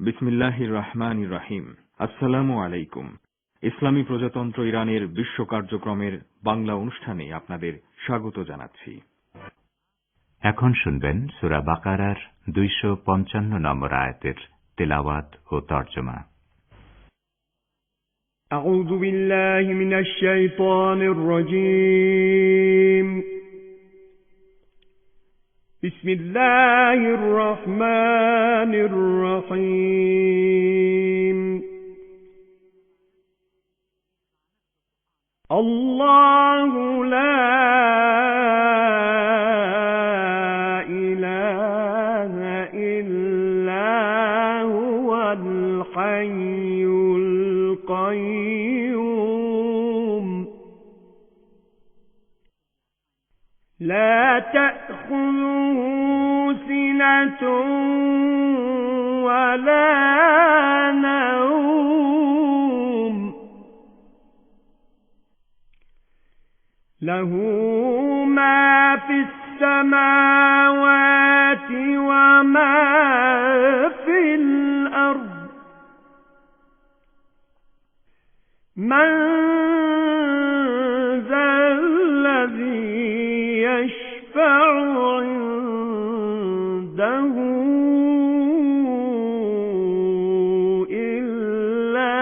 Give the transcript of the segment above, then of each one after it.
বিসমিল্লাহির রহমানির রহিম। আসসালামু আলাইকুম। ইসলামী প্রজাতন্ত্র ইরানের বিশ্ব কার্যক্রমের বাংলা অনুষ্ঠানে আপনাদের স্বাগত জানাচ্ছি। এখন শুনবেন সূরা বাকারার 255 নম্বর আয়াতের তেলাওয়াত ও তরজমা। আউযু বিল্লাহি মিনাশ শাইতানির রাজীম। বিসমিল্লাহির রহমানির রহিম। আল্লাহু লা ইলাহা ইল্লা হুয়াল হাইয়ুল কাইয়্যুম লা তা'খুযুহু সিনাতুন ওয়া লা নাওম له ما في السماوات وما في الأرض من ذا الذي يشفع عنده إلا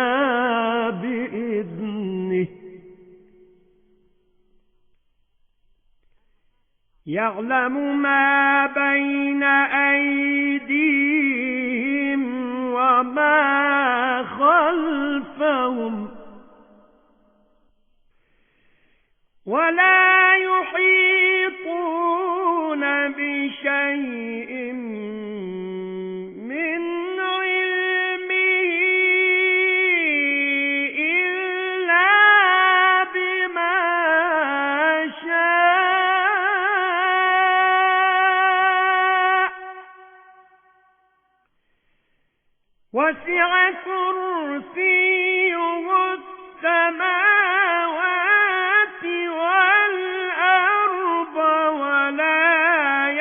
بإذنه يعلم ما بين أيديهم وما خلفهم ولا يحيطون بشيء من علمه إلا بما شاء وسع كرسيه السماوات والأرض ولا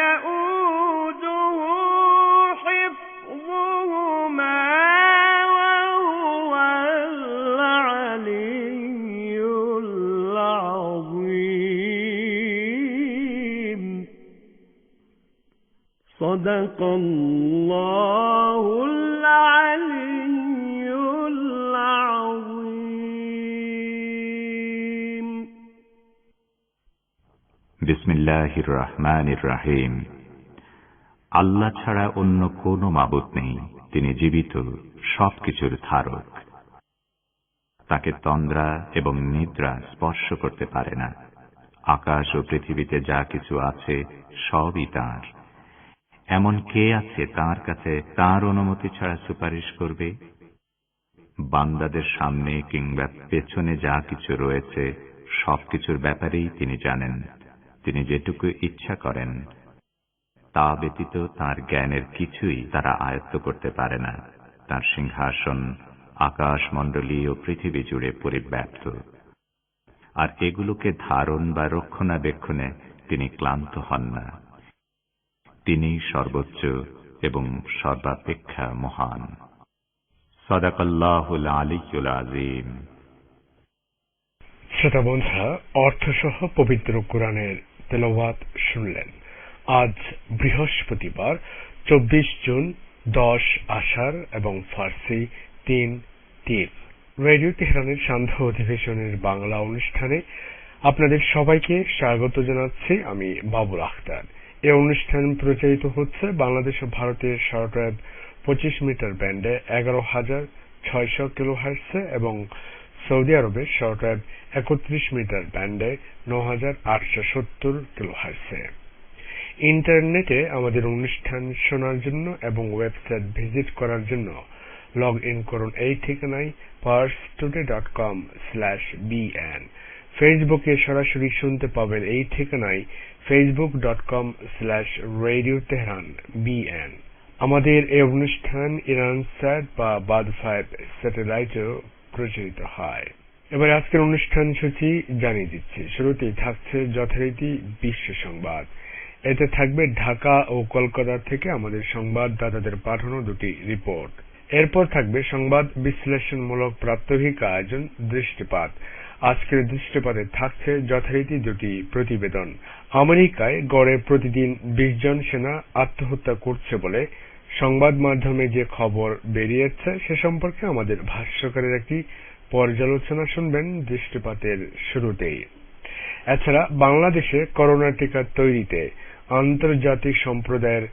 يؤوده حفظهما وهو العلي العظيم صدق الله العلي العظيم বিসমিল্লাহির রহমানির রহিম। আল্লাহ ছাড়া অন্য কোনো মাবুদ নেই, তিনি জীবিত, সবকিছুর ধারক। তাকে তন্দ্রা এবং নিদ্রা স্পর্শ করতে পারে না। আকাশ ও পৃথিবীতে যা কিছু আছে সবই তাঁর। এমন কে আছে তাঁর কাছে তাঁর অনুমতি ছাড়া সুপারিশ করবে? বান্দাদের সামনে কিংবা পেছনে যা কিছু রয়েছে সবকিছুর ব্যাপারেই তিনি জানেন। তিনি যেটুকু ইচ্ছা করেন তা ব্যতীত তাঁর জ্ঞানের কিছুই তারা আয়ত্ত করতে পারে না। তাঁর সিংহাসন আকাশমণ্ডলী ও পৃথিবী জুড়ে পরিব্যাপ্ত, আর এগুলোকে ধারণ বা রক্ষণাবেক্ষণে তিনি ক্লান্ত হন না। তিনি সর্বোচ্চ এবং সর্বাপেক্ষা মহান। সাদাকাল্লাহুল আলিয়্যুল আযীম। শ্রোতা বন্ধুরা, অর্থসহ পবিত্র কোরআনের তেলাওয়াত শুনলেন। আজ বৃহস্পতিবার 24 জুন 10 আষাঢ় এবং ফার্সি 3 রেডিও তেহরানের সান্ধ্য অধিবেশনের বাংলা অনুষ্ঠানে আপনাদের সবাইকে স্বাগত জানাচ্ছি। আমি বাবুল আখতার। এই অনুষ্ঠান প্রচারিত হচ্ছে বাংলাদেশ ও ভারতের শর্টওয়েভ 25 মিটার ব্যান্ডে 11,600 কিলোহার্টজে এবং সৌদি আরবের শর্টওয়েভ 31 মিটার ব্যান্ডে 9,870 কিলোহার্টজে। ইন্টারনেটে আমাদের অনুষ্ঠান শোনার জন্য এবং ওয়েবসাইট ভিজিট করার জন্য লগ ইন করুন এই ঠিকানায় parstoday.com/bn। ফেসবুকে সরাসরি শুনতে পাবেন এই ঠিকানায় facebook.com/radio tehran bn। আমাদের এই অনুষ্ঠান ইরানস্যাট বা বাদ 5 স্যাটেলাইটেও প্রচারিত হয়। এবার আজকের অনুষ্ঠান সূচি জানিয়ে দিচ্ছি। শুরুতেই থাকছে যথারীতি বিশ্ব সংবাদ। এতে থাকবে ঢাকা ও কলকাতা থেকে আমাদের সংবাদদাতাদের পাঠানো দুটি রিপোর্ট। এরপর থাকবে সংবাদ বিশ্লেষণমূলক প্রাত্যহিক আয়োজন দৃষ্টিপাত। আজকের দৃষ্টিপাতে থাকছে যথারীতি দুটি প্রতিবেদন। আমেরিকায় গড়ে প্রতিদিন 20 জন সেনা আত্মহত্যা করছে বলে সংবাদ মাধ্যমে যে খবর বেরিয়েছে সে সম্পর্কে আমাদের ভাষ্যকারের একটি পর্যালোচনা শুনবেন দৃষ্টিপাতের শুরুতেই। এছাড়া বাংলাদেশে করোনা টিকা তৈরিতে আন্তর্জাতিক সম্প্রদায়ের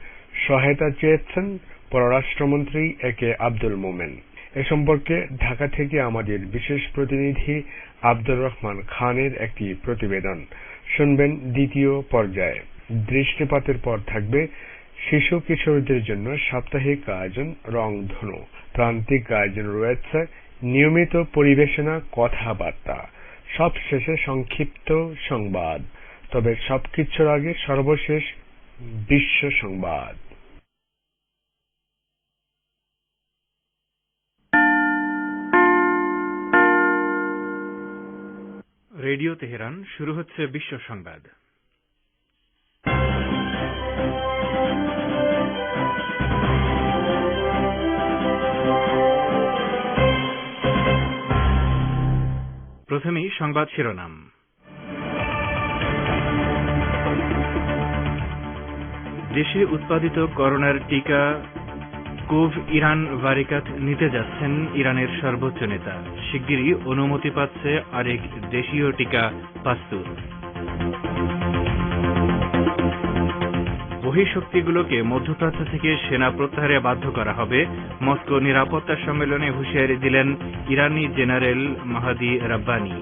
সহায়তা চেয়েছেন পররাষ্ট্রমন্ত্রী একে আব্দুল মোমেন। এ সম্পর্কে ঢাকা থেকে আমাদের বিশেষ প্রতিনিধি আব্দুর রহমান খানের একটি প্রতিবেদন শুনবেন দ্বিতীয় পর্যায়ে। দৃষ্টিপাতের পর থাকবে শিশু কিশোরদের জন্য সাপ্তাহিক আয়োজন রংধনু। প্রান্তিক আয়োজন রয়েছে নিয়মিত পরিবেশনা, কথাবার্তা, সবশেষে সংক্ষিপ্ত সংবাদ। তবে সবকিছুর আগে সর্বশেষ বিশ্ব সংবাদ। রেডিও তেহরান, শুরু হচ্ছে বিশ্ব সংবাদ। প্রথমেই সংবাদ শিরোনাম। দেশে উৎপাদিত করোনার টিকা কোভ ইরান ভারিকাত নিতে যাচ্ছেন ইরানের সর্বোচ্চ নেতা। শিগগিরই অনুমতি পাচ্ছে আরেক দেশীয় টিকা পাস্তুর। বহিঃশক্তিগুলোকে মধ্যপ্রাচ্য থেকে সেনা প্রত্যাহারে বাধ্য করা হবে। মস্কো নিরাপত্তা সম্মেলনে হুঁশিয়ারি দিলেন ইরানি জেনারেল মাহাদি রাব্বানি।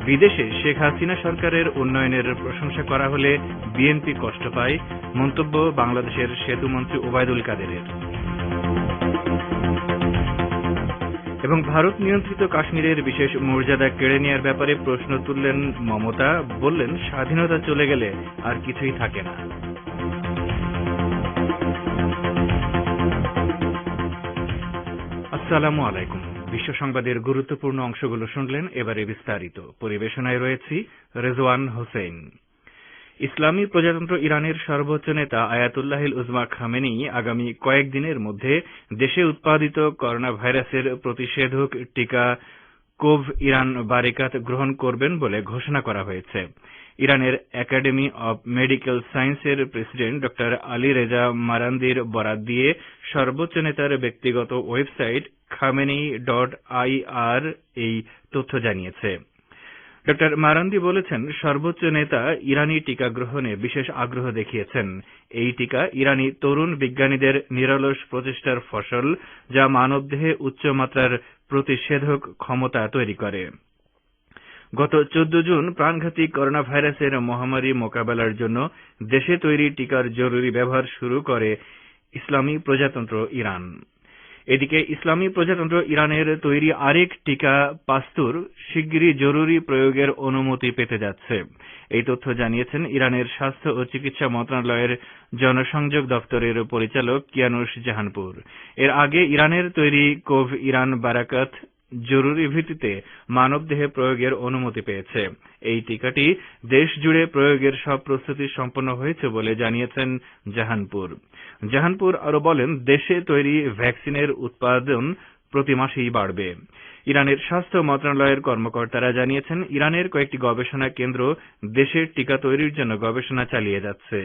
বিদেশে শেখ হাসিনা সরকারের উন্নয়নের প্রশংসা করা হলে বিএনপি কষ্ট পায়, মন্তব্য বাংলাদেশের সেতুমন্ত্রী ওবায়দুল কাদেরের। এবং ভারত নিয়ন্ত্রিত কাশ্মীরের বিশেষ মর্যাদা কেড়ে নেওয়ার ব্যাপারে প্রশ্ন তুললেন মমতা, বললেন স্বাধীনতা চলে গেলে আর কিছুই থাকে না। আসসালামু আলাইকুম। বিশ্ব সংবাদের গুরুত্বপূর্ণ অংশগুলো শুনলেন, এবারে বিস্তারিত। পরিবেশনায় রয়েছি রেজওয়ান হোসেন। ইসলামী প্রজাতন্ত্র ইরানের সর্বোচ্চ নেতা আয়াতুল্লাহিল উজমা খামেনি আগামী কয়েকদিনের মধ্যে দেশে উৎপাদিত করোনা ভাইরাসের প্রতিষেধক টিকা কোভ ইরান বারিকাত গ্রহণ করবেন বলে ঘোষণা করা হয়েছে। ইরানের একাডেমি অব মেডিকেল সায়েন্সের প্রেসিডেন্ট ড আলী রেজা মারান্দির বরাত দিয়ে সর্বোচ্চ নেতার ব্যক্তিগত ওয়েবসাইট khamenei.ir এই তথ্য জানিয়েছে। ড মারান্দি বলেছেন, সর্বোচ্চ নেতা ইরানি টিকা গ্রহণে বিশেষ আগ্রহ দেখিয়েছেন। এই টিকা ইরানি তরুণ বিজ্ঞানীদের নিরলস প্রচেষ্টার ফসল, যা মানবদেহে উচ্চমাত্রার প্রতিষেধক ক্ষমতা তৈরি করে। গত 14 জুন প্রাণঘাতী করোনা ভাইরাসের মহামারী মোকাবেলার জন্য দেশে তৈরি টিকার জরুরি ব্যবহার শুরু করে ইসলামী প্রজাতন্ত্র ইরান। এদিকে ইসলামী প্রজাতন্ত্র ইরানের তৈরি আরেক টিকা পাস্তুর শিগগিরই জরুরি প্রয়োগের অনুমতি পেতে যাচ্ছে। এই তথ্য জানিয়েছেন ইরানের স্বাস্থ্য ও চিকিৎসা মন্ত্রণালয়ের জনসংযোগ দপ্তরের পরিচালক কিয়ানুশ জাহানপুর। এর আগে ইরানের তৈরি কোভ ইরান বারাকাত জরুরি ভিত্তিতে মানবদেহে প্রয়োগের অনুমতি পেয়েছে। এই টিকাটি দেশ জুড়ে প্রয়োগের সব প্রস্তুতি সম্পন্ন হয়েছে বলে জানিয়েছেন জাহানপুর আরো বলেন, দেশে তৈরি ভ্যাকসিনের উৎপাদন প্রতি মাসেই বাড়বে। ইরানের স্বাস্থ্য মন্ত্রণালয়ের কর্মকর্তারা জানিয়েছেন, ইরানের কয়েকটি গবেষণা কেন্দ্র দেশের টিকা তৈরির জন্য গবেষণা চালিয়ে যাচ্ছে।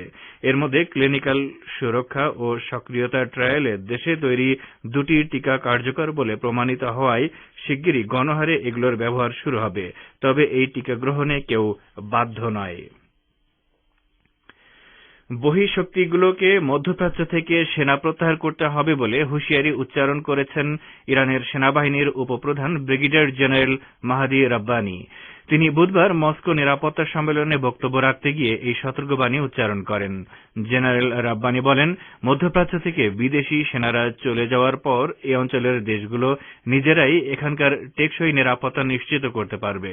এর মধ্যে ক্লিনিক্যাল সুরক্ষা ও সক্রিয়তা ট্রায়ালে দেশে তৈরি 2টি টিকা কার্যকর বলে প্রমাণিত হওয়ায় শিগগিরই গণহারে এগুলোর ব্যবহার শুরু হবে। তবে এই টিকা গ্রহণে কেউ বাধ্য নয়। বহিঃশক্তিগুলোকে মধ্যপ্রাচ্য থেকে সেনা প্রত্যাহার করতে হবে বলে হুঁশিয়ারি উচ্চারণ করেছেন ইরানের সেনাবাহিনীর উপপ্রধান ব্রিগেডিয়ার জেনারেল মাহাদি রাব্বানি। তিনি বুধবার মস্কো নিরাপত্তা সম্মেলনে বক্তব্য রাখতে গিয়ে এই সতর্কবাণী উচ্চারণ করেন। জেনারেল রাব্বানি বলেন, মধ্যপ্রাচ্য থেকে বিদেশি সেনারা চলে যাওয়ার পর এই অঞ্চলের দেশগুলো নিজেরাই এখানকার টেকসই নিরাপত্তা নিশ্চিত করতে পারবে।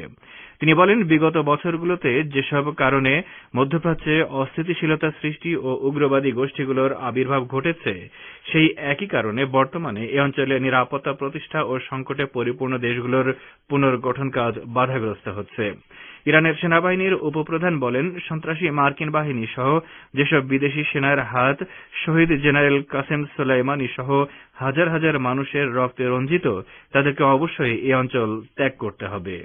তিনি বলেন, বিগত বছরগুলোতে যেসব কারণে মধ্যপ্রাচ্যে অস্থিতিশীলতা সৃষ্টি ও উগ্রবাদী গোষ্ঠীগুলোর আবির্ভাব ঘটেছে, সেই একই কারণে বর্তমানে এ অঞ্চলে নিরাপত্তা প্রতিষ্ঠা ও সংকটে পরিপূর্ণ দেশগুলোর পুনর্গঠন কাজ বাধাগ্রস্ত হচ্ছে। ইরানের সেনাবাহিনীর উপপ্রধান বলেন, সন্ত্রাসী মার্কিন বাহিনী সহ যেসব বিদেশি সেনার হাত শহীদ জেনারেল কাসেম সোলাইমানি সহ হাজার হাজার মানুষের রক্তে রঞ্জিত, তাদেরকে অবশ্যই এই অঞ্চল ত্যাগ করতে হবে।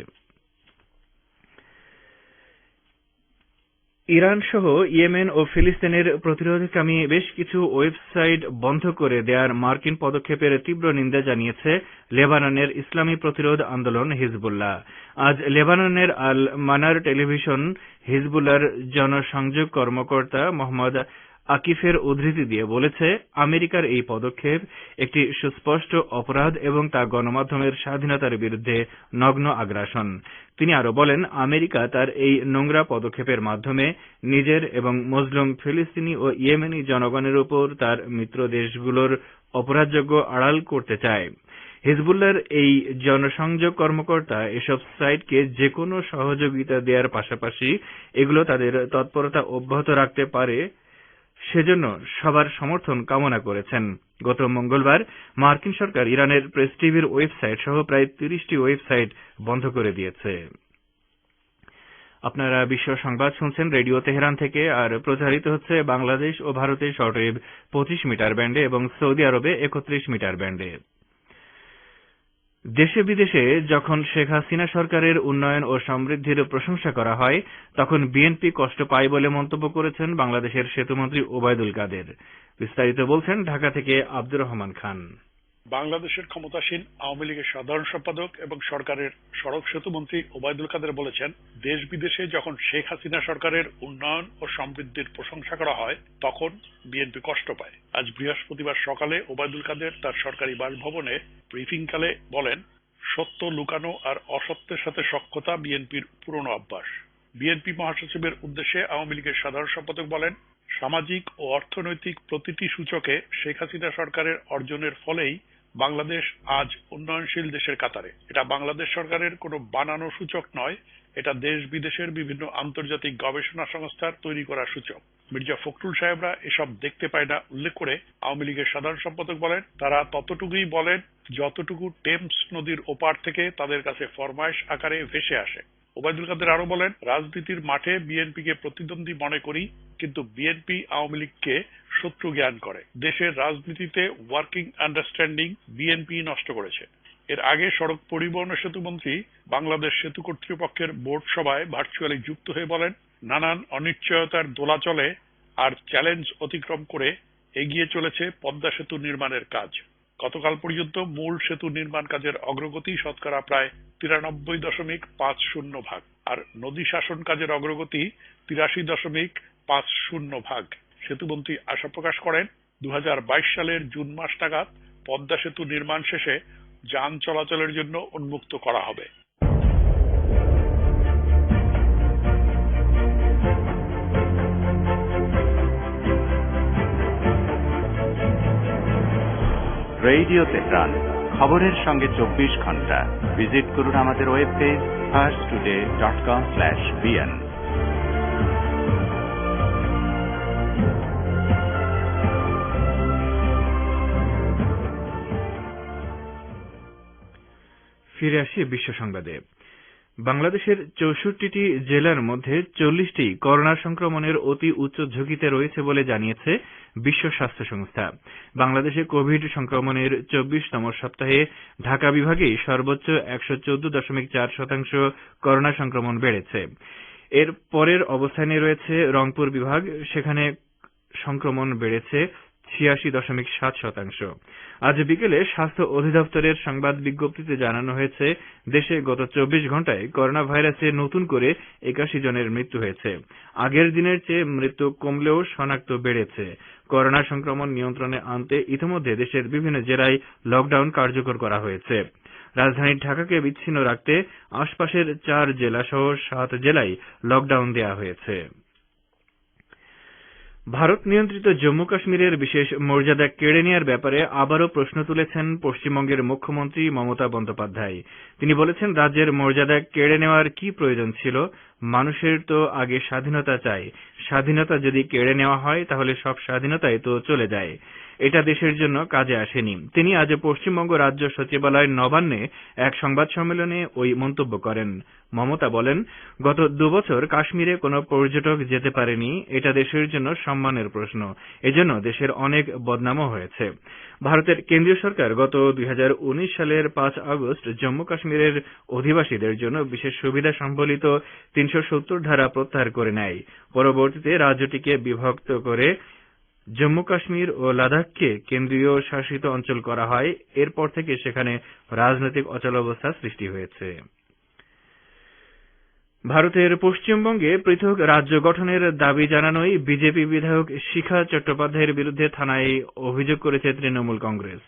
ইরান সহ ইয়েমেন ও ফিলিস্তিনের প্রতিরোধকামী বেশ কিছু ওয়েবসাইট বন্ধ করে দেওয়ার মার্কিন পদক্ষেপের তীব্র নিন্দা জানিয়েছে লেবাননের ইসলামী প্রতিরোধ আন্দোলন হিজবুল্লাহ। আজ লেবাননের আল মানার টেলিভিশন হিজবুল্লাহর জনসংযোগ কর্মকর্তা মোহাম্মদ আকিফের উদ্ধৃতি দিয়ে বলেছে, আমেরিকার এই পদক্ষেপ একটি সুস্পষ্ট অপরাধ এবং তা গণমাধ্যমের স্বাধীনতার বিরুদ্ধে নগ্ন আগ্রাসন। তিনি আরো বলেন, আমেরিকা তার এই নোংরা পদক্ষেপের মাধ্যমে নিজের এবং মুসলিম ফিলিস্তিনি ও ইয়েমেনি জনগণের উপর তার মিত্র দেশগুলোর অপরাধযোগ্য আড়াল করতে চায়। হিজবুল্লাহর এই জনসংযোগ কর্মকর্তা এসব সাইটকে যেকোনো সহযোগিতা দেওয়ার পাশাপাশি এগুলো তাদের তৎপরতা অব্যাহত রাখতে পারে সেজন্য সবার সমর্থন কামনা করেছেন। গত মঙ্গলবার মার্কিন সরকার ইরানের প্রেস টিভির ওয়েবসাইট সহ প্রায় 30টি ওয়েবসাইট বন্ধ করে দিয়েছে। আপনারা বিশ্ব সংবাদ শুনছেন রেডিও তেহরান থেকে, আর প্রচারিত হচ্ছে বাংলাদেশ ও ভারতে শর্টওয়েভ 25 মিটার ব্যান্ডে এবং সৌদি আরবে 31 মিটার ব্যান্ডে। দেশে বিদেশে যখন শেখ হাসিনা সরকারের উন্নয়ন ও সমৃদ্ধির প্রশংসা করা হয়, তখন বিএনপি কষ্ট পায় বলে মন্তব্য করেছেন বাংলাদেশের সেতুমন্ত্রী ওবায়দুল কাদের। বিস্তারিত বলছেন ঢাকা থেকে আব্দুর রহমান খান। বাংলাদেশের ক্ষমতাসীন আওয়ামী লীগের সাধারণ সম্পাদক এবং সরকারের সড়ক সেতুমন্ত্রী ওবায়দুল কাদের বলেছেন, দেশ বিদেশে যখন শেখ হাসিনা সরকারের উন্নয়ন ও সমৃদ্ধির প্রশংসা করা হয়, তখন বিএনপি কষ্ট পায়। আজ বৃহস্পতিবার সকালে ওবায়দুল কাদের তার সরকারি বাসভবনে ব্রিফিংকালে বলেন, সত্য লুকানো আর অসত্যের সাথে সখ্যতা বিএনপির পুরনো অভ্যাস। বিএনপি মহাসচিবের উদ্দেশ্যে আওয়ামী লীগের সাধারণ সম্পাদক বলেন, সামাজিক ও অর্থনৈতিক প্রতিটি সূচকে শেখ হাসিনা সরকারের অর্জনের ফলেই বাংলাদেশ আজ উন্নয়নশীল দেশের কাতারে। এটা বাংলাদেশ সরকারের কোনো বানানো সূচক নয়, এটা দেশ বিদেশের বিভিন্ন আন্তর্জাতিক গবেষণা সংস্থার তৈরি করা সূচক। মির্জা ফখরুল সাহেবরা এসব দেখতে পায় না উল্লেখ করে আওয়ামী লীগের সাধারণ সম্পাদক বলেন, তারা ততটুকুই বলেন যতটুকু টেমস নদীর ওপার থেকে তাদের কাছে ফরমায়েশ আকারে ভেসে আসে। ওবায়দুল কাদের আরো বলেন, রাজনীতির মাঠে বিএনপিকে প্রতিদ্বন্দ্বী মনে করি, কিন্তু বিএনপি আওয়ামী লীগকে শত্রু জ্ঞান করে। দেশের রাজনীতিতে ওয়ার্কিং আন্ডারস্ট্যান্ডিং বিএনপি নষ্ট করেছে। এর আগে সড়ক পরিবহন ও সেতুমন্ত্রী বাংলাদেশ সেতু কর্তৃপক্ষের বোর্ড সভায় ভার্চুয়ালি যুক্ত হয়ে বলেন, নানান অনিশ্চয়তার দোলাচলে আর চ্যালেঞ্জ অতিক্রম করে এগিয়ে চলেছে পদ্মা সেতু নির্মাণের কাজ। গতকাল পর্যন্ত মূল সেতু নির্মাণ কাজের অগ্রগতি শতকরা প্রায় 93.50%, আর নদী শাসন কাজের অগ্রগতি 83.50%। সেতুমন্ত্রী আশা প্রকাশ করেন, 2022 সালের জুন মাস নাগাদ পদ্মা সেতু নির্মাণ শেষে যান চলাচলের জন্য উন্মুক্ত করা হবে। রেডিও তেহরান, খবরের সঙ্গে 24 ঘন্টা। ভিজিট করুন আমাদের ওয়েব পেজ farstoday.com/bn। ফিরে আসি বিশ্ব সংবাদে। বাংলাদেশের 64টি জেলার মধ্যে 40টি করোনা সংক্রমণের অতি উচ্চ ঝুঁকিতে রয়েছে বলে জানিয়েছে বিশ্ব স্বাস্থ্য সংস্থা। বাংলাদেশে কোভিড সংক্রমণের 24তম সপ্তাহে ঢাকা বিভাগেই সর্বোচ্চ 114.4% করোনা সংক্রমণ বেড়েছে। এর পরের অবস্থানে রয়েছে রংপুর বিভাগ, সেখানে সংক্রমণ বেড়েছে 86.7%। আজ বিকেলে স্বাস্থ্য অধিদপ্তরের সংবাদ বিজ্ঞপ্তিতে জানানো হয়েছে, দেশে গত 24 ঘণ্টায় করোনা ভাইরাসে নতুন করে 81 জনের মৃত্যু হয়েছে। আগের দিনের চেয়ে মৃত্যু কমলেও শনাক্ত বেড়েছে। করোনা সংক্রমণ নিয়ন্ত্রণে আনতে ইতিমধ্যে দেশের বিভিন্ন জেলায় লকডাউন কার্যকর করা হয়েছে। রাজধানী ঢাকাকে বিচ্ছিন্ন রাখতে আশপাশের 4 জেলা সহ 7 জেলায় লকডাউন দেওয়া হয়েছে। ভারত নিয়ন্ত্রিত জম্মু কাশ্মীরের বিশেষ মর্যাদা কেড়ে নেওয়ার ব্যাপারে আবারও প্রশ্ন তুলেছেন পশ্চিমবঙ্গের মুখ্যমন্ত্রী মমতা বন্দ্যোপাধ্যায়। তিনি বলেছেন, রাজ্যের মর্যাদা কেড়ে নেওয়ার কি প্রয়োজন ছিল? মানুষের তো আগে স্বাধীনতা চাই, স্বাধীনতা যদি কেড়ে নেওয়া হয় তাহলে সব স্বাধীনতাই তো চলে যায়। এটা দেশের জন্য কাজে আসেনি। তিনি আজ পশ্চিমবঙ্গ রাজ্য সচিবালয় নবান্নে এক সংবাদ সম্মেলনে ওই মন্তব্য করেন। মমতা বলেন, গত 2 বছর কাশ্মীরে কোনো পর্যটক যেতে পারেনি, এটা দেশের জন্য সম্মানের প্রশ্ন। এজন্য দেশের অনেক বদনামও হয়েছে। ভারতের কেন্দ্রীয় সরকার গত 2019 সালের 5 আগস্ট জম্মু কাশ্মীরের অধিবাসীদের জন্য বিশেষ সুবিধা সম্বলিত 370 ধারা প্রত্যাহার করে নেয়। পরবর্তীতে রাজ্যটিকে বিভক্ত করে জম্মু কাশ্মীর ও লাদাখকে কেন্দ্রীয় শাসিত অঞ্চল করা হয়। এরপর থেকে সেখানে রাজনৈতিক অচলাবস্থা সৃষ্টি হয়েছে। ভারতের পশ্চিমবঙ্গে পৃথক রাজ্য গঠনের দাবি জানানোয় বিজেপি বিধায়ক শিখা চট্টোপাধ্যায়ের বিরুদ্ধে থানায় অভিযোগ করেছে তৃণমূল কংগ্রেস।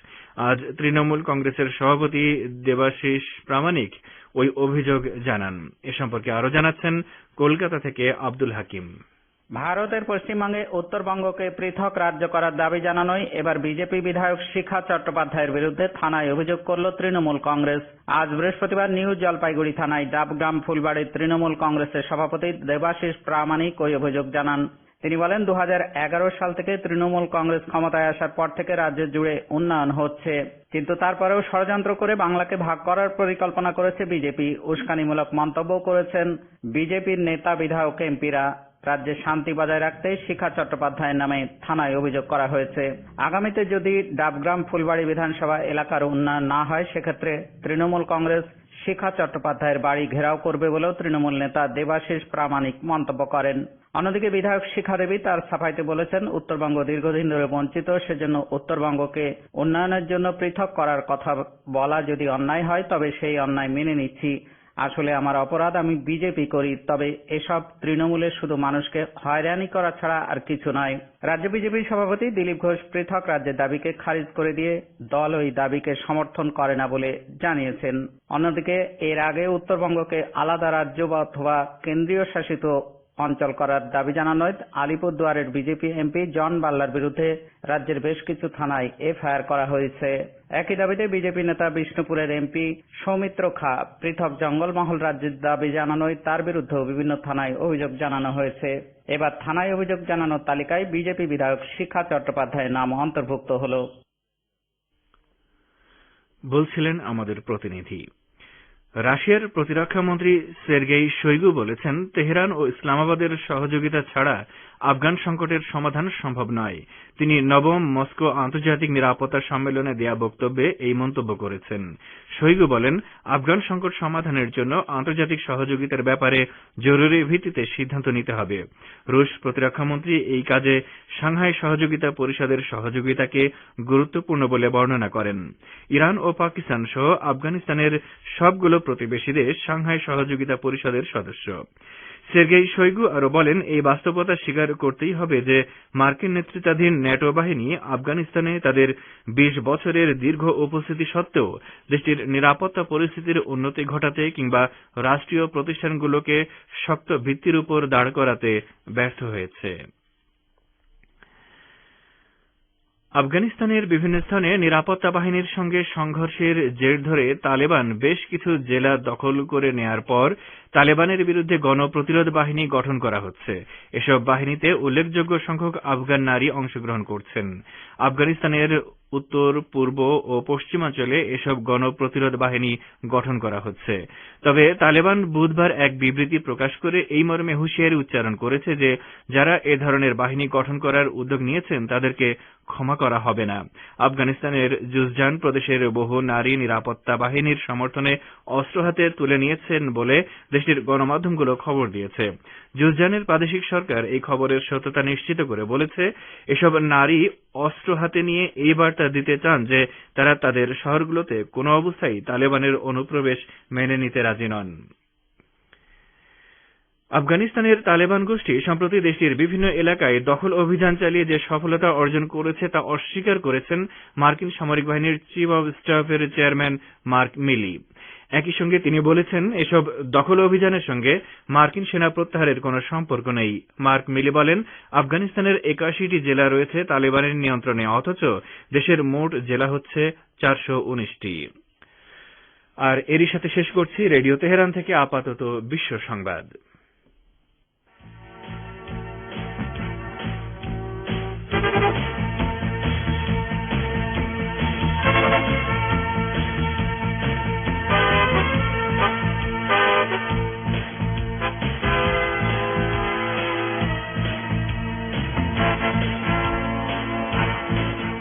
আজ তৃণমূল কংগ্রেসের সভাপতি দেবাশিস প্রামাণিক ওই অভিযোগ জানান। এ সম্পর্কে আরো জানাচ্ছেন কলকাতা থেকে আব্দুল হাকিম। ভারতের পশ্চিমবঙ্গে উত্তরবঙ্গকে পৃথক রাজ্য করার দাবি জানানোয় এবার বিজেপি বিধায়ক শিখা চট্টোপাধ্যায়ের বিরুদ্ধে থানায় অভিযোগ করল তৃণমূল কংগ্রেস। আজ বৃহস্পতিবার নিউ জলপাইগুড়ি থানায় ডাবগ্রাম ফুলবাড়ির তৃণমূল কংগ্রেসের সভাপতি দেবাশিস প্রামাণিক ওই অভিযোগ জানান। তিনি বলেন, 2011 সাল থেকে তৃণমূল কংগ্রেস ক্ষমতায় আসার পর থেকে রাজ্য জুড়ে উন্নয়ন হচ্ছে, কিন্তু তারপরেও ষড়যন্ত্র করে বাংলাকে ভাগ করার পরিকল্পনা করেছে বিজেপি। উস্কানিমূলক মন্তব্য করেছেন বিজেপির নেতা, বিধায়ক, এমপিরা। রাজ্যে শান্তি বজায় রাখতে শিখা চট্টোপাধ্যায়ের নামে থানায় অভিযোগ করা হয়েছে। আগামীতে যদি ডাবগ্রাম ফুলবাড়ি বিধানসভা এলাকার উন্নয়ন না হয়, সেক্ষেত্রে তৃণমূল কংগ্রেস শিখা চট্টোপাধ্যায়ের বাড়ি ঘেরাও করবে বলেও তৃণমূল নেতা দেবাশিস প্রামাণিক মন্তব্য করেন। অন্যদিকে বিধায়ক শিখা দেবী তার সাফাইতে বলেছেন, উত্তরবঙ্গ দীর্ঘদিন ধরে বঞ্চিত, সেজন্য উত্তরবঙ্গকে উন্নয়নের জন্য পৃথক করার কথা বলা যদি অন্যায় হয় তবে সেই অন্যায় মেনে নিচ্ছি। আসলে আমার অপরাধ, আমি বিজেপি করি, তবে এসব তৃণমূলের শুধু মানুষকে হয়রানি করা ছাড়া আর কিছু নয়। রাজ্য বিজেপির সভাপতি দিলীপ ঘোষ পৃথক রাজ্যের দাবিকে খারিজ করে দিয়ে দল ওই দাবিকে সমর্থন করে না বলে জানিয়েছেন। অন্যদিকে এর আগে উত্তরবঙ্গকে আলাদা রাজ্য অথবা কেন্দ্রীয় শাসিত অঞ্চল করার দাবি জানানোয় আলিপুরদুয়ারের বিজেপি এমপি জন বাল্লার বিরুদ্ধে রাজ্যের বেশ কিছু থানায় এফআইআর করা হয়েছে। একই দাবিতে বিজেপি নেতা বিষ্ণুপুরের এমপি সৌমিত্র খা পৃথক জঙ্গলমহল রাজ্যের দাবি জানানোয় তার বিরুদ্ধেও বিভিন্ন থানায় অভিযোগ জানানো হয়েছে। এবার থানায় অভিযোগ জানানোর তালিকায় বিজেপি বিধায়ক শিখা চট্টোপাধ্যায়ের নাম অন্তর্ভুক্ত হল। বলছিলেন আমাদের প্রতিনিধি। রাশিয়ার প্রতিরক্ষা মন্ত্রী সের্গেই শোইগু বলেছেন, তেহরান ও ইসলামাবাদের সহযোগিতা ছাড়া আফগান সংকটের সমাধান সম্ভব নয়। তিনি নবম মস্কো আন্তর্জাতিক নিরাপত্তা সম্মেলনে দেয়া বক্তব্যে এই মন্তব্য করেছেন। শোইগু বলেন, আফগান সংকট সমাধানের জন্য আন্তর্জাতিক সহযোগিতার ব্যাপারে জরুরি ভিত্তিতে সিদ্ধান্ত নিতে হবে। রুশ প্রতিরক্ষামন্ত্রী এই কাজে সাংহাই সহযোগিতা পরিষদের সহযোগিতাকে গুরুত্বপূর্ণ বলে বর্ণনা করেন। ইরান ও পাকিস্তান সহ আফগানিস্তানের সবগুলো প্রতিবেশী দেশ সাংহাই সহযোগিতা পরিষদের সদস্য। সের্গেই শোইগু আরো বলেন, এই বাস্তবতা স্বীকার করতেই হবে যে মার্কিন নেতৃত্বাধীন ন্যাটো বাহিনী আফগানিস্তানে তাদের 20 বছরের দীর্ঘ উপস্থিতি সত্ত্বেও দেশটির নিরাপত্তা পরিস্থিতির উন্নতি ঘটাতে কিংবা রাষ্ট্রীয় প্রতিষ্ঠানগুলোকে শক্ত ভিত্তির উপর দাঁড় করাতে ব্যর্থ হয়েছে। আফগানিস্তানের বিভিন্ন স্থানে নিরাপত্তা বাহিনীর সঙ্গে সংঘর্ষের জের ধরে তালেবান বেশ কিছু জেলা দখল করে নেয়ার পর তালেবানের বিরুদ্ধে গণপ্রতিরোধ বাহিনী গঠন করা হচ্ছে। এসব বাহিনীতে উল্লেখযোগ্য সংখ্যক আফগান নারী অংশগ্রহণ করছেন। আফগানিস্তানের উত্তর, পূর্ব ও পশ্চিমাঞ্চলে এসব গণপ্রতিরোধ বাহিনী গঠন করা হচ্ছে। তবে তালেবান বুধবার এক বিবৃতি প্রকাশ করে এই মর্মে হুঁশিয়ারি উচ্চারণ করেছে যে যারা এ ধরনের বাহিনী গঠন করার উদ্যোগ নিয়েছেন তাদেরকে ক্ষমা করা হবে না। আফগানিস্তানের জুজজান প্রদেশের বহু নারী নিরাপত্তা বাহিনীর সমর্থনে অস্ত্র হাতে তুলে নিয়েছেন বলে দেশটির গণমাধ্যমগুলো খবর দিয়েছে। জুজজানের প্রাদেশিক সরকার এই খবরের সত্যতা নিশ্চিত করে বলেছে, এসব নারী অস্ত্র হাতে নিয়ে এই বার্তা দিতে চান যে তারা তাদের শহরগুলোতে কোনো অবস্থায় তালেবানের অনুপ্রবেশ মেনে নিতে রাজি নন। আফগানিস্তানের তালেবান গোষ্ঠী সম্প্রতি দেশটির বিভিন্ন এলাকায় দখল অভিযান চালিয়ে যে সফলতা অর্জন করেছে তা অস্বীকার করেছেন মার্কিন সামরিক বাহিনীর চিফ অব স্টাফের চেয়ারম্যান মার্ক মিলি। একই সঙ্গে তিনি বলেছেন, এসব দখল অভিযানের সঙ্গে মার্কিন সেনা প্রত্যাহারের কোনো সম্পর্ক নেই। মার্ক মিলি বলেন, আফগানিস্তানের 81টি জেলা রয়েছে তালেবানের নিয়ন্ত্রণে, অথচ দেশের মোট জেলা হচ্ছে 419টি। আর এরই সাথে শেষ করছি রেডিও তেহরান থেকে আপাতত বিশ্ব সংবাদ।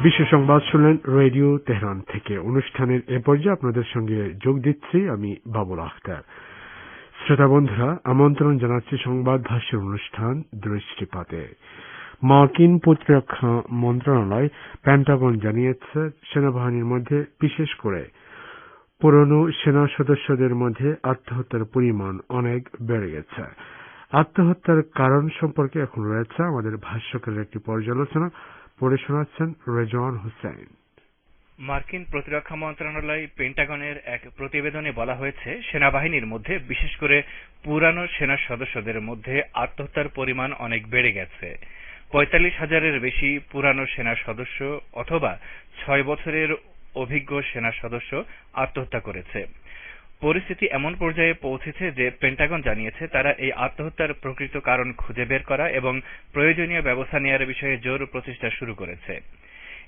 বিশেষ সংবাদ শুনলেন রেডিও তেহরান থেকে। অনুষ্ঠানের এ পর্যায়ে আপনাদের সঙ্গে যোগ দিচ্ছি আমি বাবুল আখতার। শ্রোতা বন্ধুরা, আমন্ত্রণ জানাচ্ছি সংবাদ ভাষ্যের অনুষ্ঠান দৃষ্টিপাতে। মার্কিন প্রতিরক্ষা মন্ত্রণালয় পেন্টাগন জানিয়েছে, সেনাবাহিনীর মধ্যে বিশেষ করে পুরনো সেনা সদস্যদের মধ্যে আত্মহত্যার পরিমাণ অনেক বেড়ে গেছে। আত্মহত্যার কারণ সম্পর্কে এখন রয়েছে আমাদের ভাষ্যকারের একটি পর্যালোচনা, পড়ে শোনাচ্ছেন রেজওয়ান হোসেন। মার্কিন প্রতিরক্ষা মন্ত্রণালয় পেন্টাগনের এক প্রতিবেদনে বলা হয়েছে, সেনাবাহিনীর মধ্যে বিশেষ করে পুরানো সেনা সদস্যদের মধ্যে আত্মহত্যার পরিমাণ অনেক বেড়ে গেছে। ৪৫,০০০-এর বেশি পুরানো সেনা সদস্য অথবা ৬ বছরের অভিজ্ঞ সেনা সদস্য আত্মহত্যা করেছে। পরিস্থিতি এমন পর্যায়ে পৌঁছেছে যে পেন্টাগন জানিয়েছে তারা এই আত্মহত্যার প্রকৃত কারণ খুঁজে বের করা এবং প্রয়োজনীয় ব্যবস্থা নেওয়ার বিষয়ে জোর প্রচেষ্টা শুরু করেছে।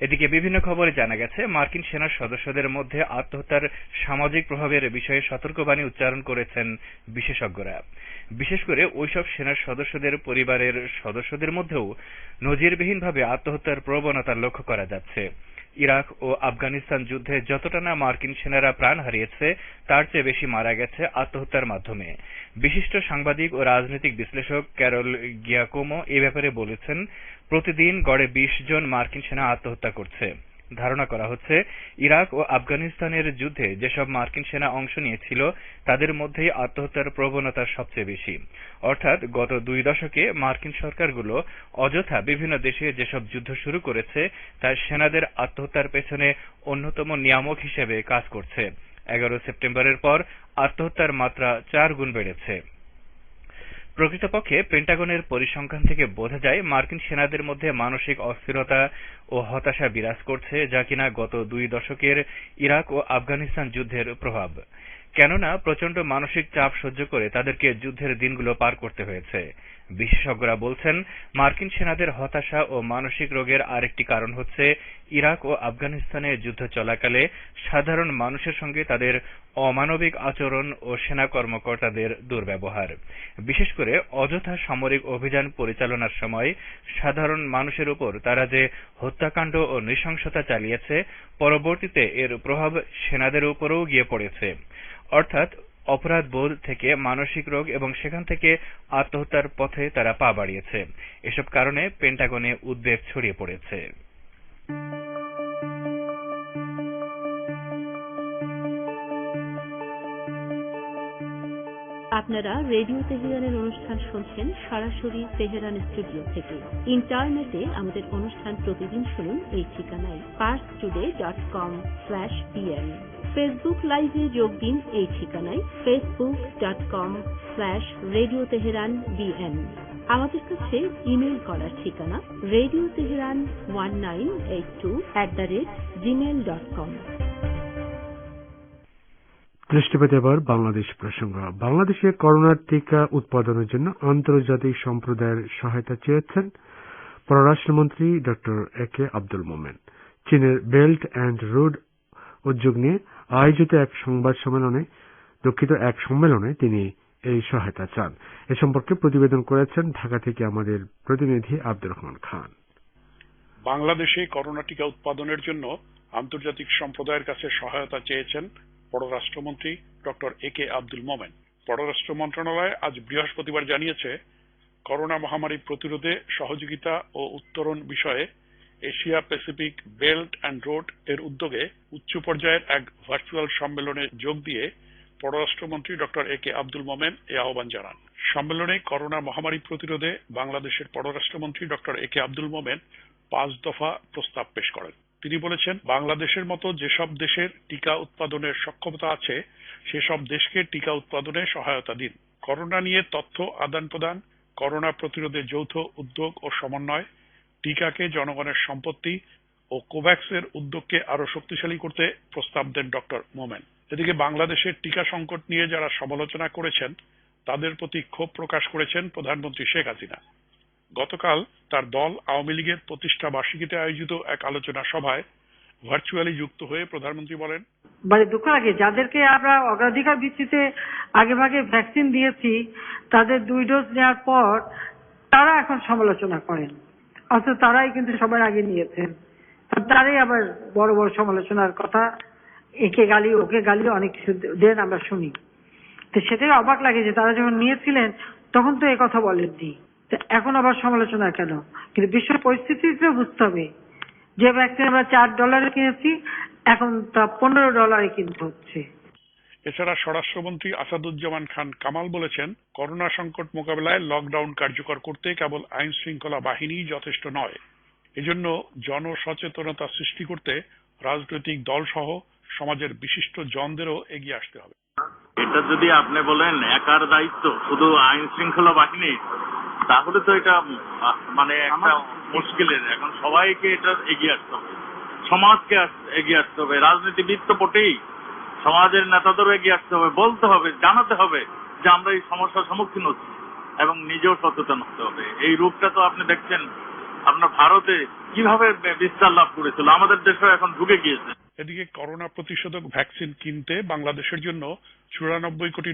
এদিকে বিভিন্ন খবরে জানা গেছে, মার্কিন সেনা সদস্যদের মধ্যে আত্মহত্যার সামাজিক প্রভাবের বিষয়ে সতর্কবাণী উচ্চারণ করেছেন বিশেষজ্ঞরা। বিশেষ করে ওইসব সেনা সদস্যদের পরিবারের সদস্যদের মধ্যেও নজিরবিহীনভাবে আত্মহত্যার প্রবণতা লক্ষ্য করা যাচ্ছে। ইরাক ও আফগানিস্তান যুদ্ধে যতটা না মার্কিন সেনারা প্রাণ হারিয়েছে, তার চেয়ে বেশি মারা গেছে আত্মহত্যার মাধ্যমে। বিশিষ্ট সাংবাদিক ও রাজনৈতিক বিশ্লেষক ক্যারল গিয়াকোমো এ ব্যাপারে বলেছেন, প্রতিদিন গড়ে ২০ জন মার্কিন সেনা আত্মহত্যা করছে। ধারণা করা হচ্ছে, ইরাক ও আফগানিস্তানের যুদ্ধে যেসব মার্কিন সেনা অংশ নিয়েছিল তাদের মধ্যেই আত্মহত্যার প্রবণতা সবচেয়ে বেশি। অর্থাৎ গত ২ দশকে মার্কিন সরকারগুলো অযথা বিভিন্ন দেশে যেসব যুদ্ধ শুরু করেছে তা সেনাদের আত্মহত্যার পেছনে অন্যতম নিয়ামক হিসেবে কাজ করছে। ১১ সেপ্টেম্বরের পর আত্মহত্যার মাত্রা ৪ গুণ বেড়েছে। প্রকৃতপক্ষে পেন্টাগনের পরিসংখ্যান থেকে বোঝা যায়, মার্কিন সেনাদের মধ্যে মানসিক অস্থিরতা ও হতাশা বিরাজ করছে, যা কিনা গত ২ দশকের ইরাক ও আফগানিস্তান যুদ্ধের প্রভাব। কেননা প্রচন্ড মানসিক চাপ সহ্য করে তাদেরকে যুদ্ধের দিনগুলো পার করতে হয়েছে। বিশেষজ্ঞরা বলছেন, মার্কিন সেনাদের হতাশা ও মানসিক রোগের আরেকটি কারণ হচ্ছে ইরাক ও আফগানিস্তানে যুদ্ধ চলাকালে সাধারণ মানুষের সঙ্গে তাদের অমানবিক আচরণ ও সেনা কর্মকর্তাদের দুর্ব্যবহার। বিশেষ করে অযথা সামরিক অভিযান পরিচালনার সময় সাধারণ মানুষের উপর তারা যে হত্যাকাণ্ড ও নৃশংসতা চালিয়েছে, পরবর্তীতে এর প্রভাব সেনাদের উপরেও গিয়ে পড়েছে। অর্থাৎ অপরাধ বোধ থেকে মানসিক রোগ এবং সেখান থেকে আত্মহত্যার পথে তারা পা বাড়িয়েছে। এসব কারণে পেন্টাগনে উদ্বেগ ছড়িয়ে পড়েছে। আপনারা রেডিও তেহরানের অনুষ্ঠান শুনছেন সরাসরি তেহরান স্টুডিও থেকে। ইন্টারনেটে আমাদের অনুষ্ঠান প্রতিদিন শুনুন এই ঠিকানায় parstoday.com/bn। ফেসবুক লাইভে যোগ দিন এই ঠিকানায় facebook.com/Radio Tehran BN। আমাদের কাছে ইমেল করার ঠিকানা radioteheran1982@gmail.com। দৃষ্টিপাত এবার বাংলাদেশ প্রসঙ্গ। বাংলাদেশে করোনার টিকা উৎপাদনের জন্য আন্তর্জাতিক সম্প্রদায়ের সহায়তা চেয়েছেন পররাষ্ট্রমন্ত্রী ডক্টর একে আব্দুল মোমেন। চীনের বেল্ট অ্যান্ড রোড উদ্যোগ নিয়ে আয়োজিত এক সম্মেলনে তিনি এই সহায়তা চান। এ সম্পর্কে প্রতিবেদন করেছেন ঢাকা থেকে আমাদের প্রতিনিধি আব্দুর রহমান খান। বাংলাদেশে করোনা টিকা উৎপাদনের জন্য আন্তর্জাতিক সম্প্রদায়ের কাছে সহায়তা চেয়েছেন পররাষ্ট্রমন্ত্রী ডক্টর একে আব্দুল মোমেন। পররাষ্ট্র মন্ত্রণালয় আজ বৃহস্পতিবার জানিয়েছে, করোনা মহামারী প্রতিরোধে সহযোগিতা ও উত্তরণ বিষয়ে Asia Pacific belt and road এর উদ্যোগে উচ্চ পর্যায়ের এক ভার্চুয়াল সম্মেলনে যোগ দিয়ে পররাষ্ট্রমন্ত্রী ডক্টর একে আব্দুল মোমেন এ আহ্বান জানান। সম্মেলনে করোনা মহামারী প্রতিরোধে বাংলাদেশের পররাষ্ট্রমন্ত্রী ডক্টর একে আব্দুল মোমেন 5 দফা প্রস্তাব পেশ করেন। তিনি বলেছেন, বাংলাদেশের মতো যেসব দেশের টিকা উৎপাদনের সক্ষমতা আছে সেসব দেশকে টিকা উৎপাদনে সহায়তা দিন। করোনা নিয়ে তথ্য আদান প্রদান, করোনা প্রতিরোধে যৌথ উদ্যোগ ও সমন্বয়, টিকাকে জনগণের সম্পত্তি ও কোভ্যাক্সের উদ্যোগকে আরো শক্তিশালী করতে প্রস্তাব দেন ডক্টর মোমেন। এদিকে বাংলাদেশের টিকা সংকট নিয়ে যারা সমালোচনা করেছেন তাদের প্রতি ক্ষোভ প্রকাশ করেছেন প্রধানমন্ত্রী শেখ হাসিনা। গতকাল তার দল আওয়ামী লীগের প্রতিষ্ঠা বার্ষিকীতে আয়োজিত এক আলোচনা সভায় ভার্চুয়ালি যুক্ত হয়ে প্রধানমন্ত্রী বলেন, দুঃখ লাগে যাদেরকে আমরা অগ্রাধিকার ভিত্তিতে আগেভাগে ভ্যাকসিন দিয়েছি তাদের 2 ডোজ নেওয়ার পর তারা এখন সমালোচনা করেন, অথচ তারাই কিন্তু সবার আগে নিয়েছেন। তারই আবার বড় বড় সমালোচনার কথা, একে গালি ওকে গালি অনেক কিছু দেন আমরা শুনি। তো সেটাই অবাক লাগে যে তারা যখন নিয়েছিলেন তখন তো এই কথা বলেননি, তো এখন আবার সমালোচনা কেন? কিন্তু বিশ্ব পরিস্থিতিতে বুঝতে হবে যে ভ্যাকসিন আমরা $4 কিনেছি, এখন তা $15 কিনতে হচ্ছে। এছাড়া স্বরাষ্ট্রমন্ত্রী আসাদুজ্জামান খান কামাল বলেছেন, করোনা সংকট মোকাবেলায় লকডাউন কার্যকর করতে কেবল আইন শৃঙ্খলা বাহিনী যথেষ্ট নয়, এজন্য জনসচেতনতা সৃষ্টি করতে রাজনৈতিক দল সহ সমাজের বিশিষ্ট জনদেরও এগিয়ে আসতে হবে। এটা যদি আপনি বলেন একার দায়িত্ব শুধু আইন শৃঙ্খলা বাহিনী, তাহলে তো এটা মানে একটা মুশকিলের। এখন সবাইকে এটা এগিয়ে আসতে হবে, সমাজকে এগিয়ে আসতে হবে, রাজনীতিবিদ তো বটেই, সমাজের নেতাদেরও এগিয়ে আসতে হবে, বলতে হবে, জানাতে হবে যে আমরা এই সমস্যার সম্মুখীন হচ্ছি এবং নিজেও সচেতন হতে হবে। এই রূপটা তো আপনি দেখছেন আপনার ভারতে কিভাবে বিস্তার লাভ করেছিল, আমাদের দেশেও এখন ঢুকে গিয়েছে। এদিকে করোনা প্রতিষেধক ভ্যাকসিন কিনতে বাংলাদেশের জন্য $94 কোটি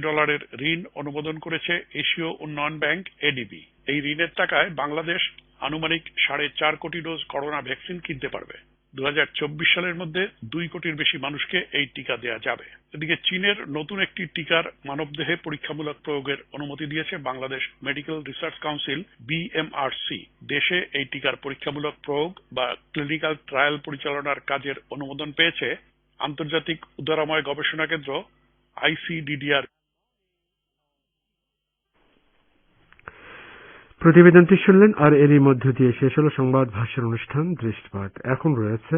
ঋণ অনুমোদন করেছে এশীয় উন্নয়ন ব্যাংক এডিবি। এই ঋণের টাকায় বাংলাদেশ আনুমানিক 4.5 কোটি ডোজ করোনা ভ্যাকসিন কিনতে পারবে। 2024 সালের মধ্যে 2 কোটির বেশি মানুষকে এই টিকা দেয়া যাবে। এদিকে চীনের নতুন একটি টিকার মানবদেহে পরীক্ষামূলক প্রয়োগের অনুমতি দিয়েছে Bangladesh medical research council BMRC। দেশে এই টিকার পরীক্ষামূলক প্রয়োগ বা ক্লিনিক্যাল ট্রায়াল পরিচালনার কাজের অনুমোদন পেয়েছে আন্তর্জাতিক উদারময় গবেষণা কেন্দ্র ICDDR। প্রতিবেদনটি শুনলেন, আর এরই মধ্য দিয়ে শেষ হলো সংবাদ ভাষ্যের অনুষ্ঠান দৃষ্টিপাত। এখন রয়েছে